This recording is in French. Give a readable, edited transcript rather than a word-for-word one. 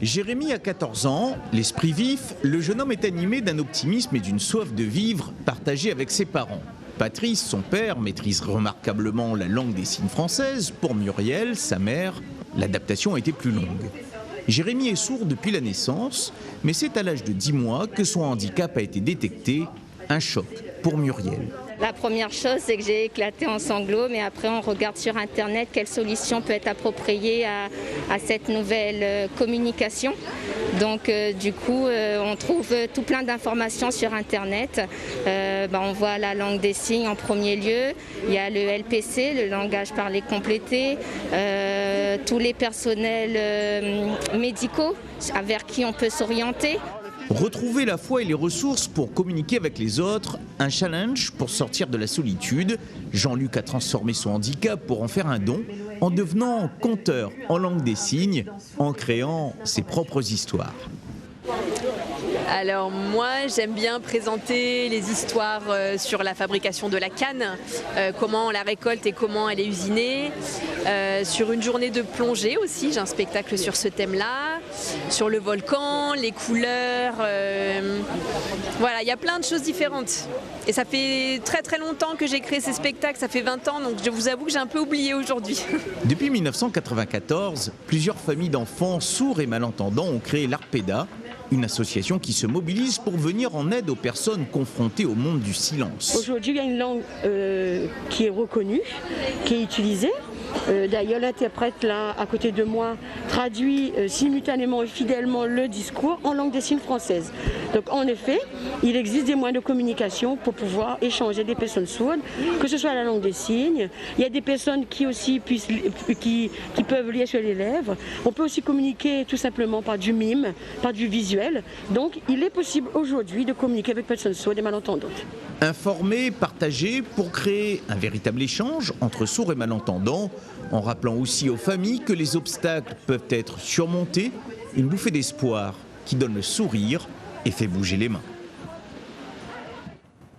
Jérémy a 14 ans, l'esprit vif, le jeune homme est animé d'un optimisme et d'une soif de vivre partagée avec ses parents. Patrice, son père, maîtrise remarquablement la langue des signes française. Pour Muriel, sa mère, l'adaptation a été plus longue. Jérémy est sourd depuis la naissance, mais c'est à l'âge de 10 mois que son handicap a été détecté. Un choc pour Muriel. La première chose, c'est que j'ai éclaté en sanglots, mais après on regarde sur Internet quelle solution peut être appropriée à cette nouvelle communication. Donc du coup, on trouve tout plein d'informations sur Internet. On voit la langue des signes en premier lieu, il y a le LPC, le langage parlé complété, tous les personnels médicaux vers qui on peut s'orienter. Retrouver la foi et les ressources pour communiquer avec les autres, un challenge pour sortir de la solitude. Jean-Luc a transformé son handicap pour en faire un don, en devenant conteur en langue des signes, en créant ses propres histoires. Alors moi j'aime bien présenter les histoires sur la fabrication de la canne, comment on la récolte et comment elle est usinée. Sur une journée de plongée aussi, j'ai un spectacle sur ce thème-là, sur le volcan, les couleurs, voilà, il y a plein de choses différentes. Et ça fait très très longtemps que j'ai créé ces spectacles, ça fait 20 ans, donc je vous avoue que j'ai un peu oublié aujourd'hui. Depuis 1994, plusieurs familles d'enfants sourds et malentendants ont créé l'Arpeda, une association qui se mobilise pour venir en aide aux personnes confrontées au monde du silence. Aujourd'hui, il y a une langue qui est reconnue, qui est utilisée. D'ailleurs, l'interprète là, à côté de moi, traduit simultanément et fidèlement le discours en langue des signes française. Donc en effet, il existe des moyens de communication pour pouvoir échanger des personnes sourdes, que ce soit la langue des signes. Il y a des personnes qui aussi qui peuvent lire sur les lèvres. On peut aussi communiquer tout simplement par du mime, par du visuel. Donc il est possible aujourd'hui de communiquer avec personnes sourdes et malentendantes. Informer, partager pour créer un véritable échange entre sourds et malentendants, en rappelant aussi aux familles que les obstacles peuvent être surmontés, une bouffée d'espoir qui donne le sourire et fait bouger les mains.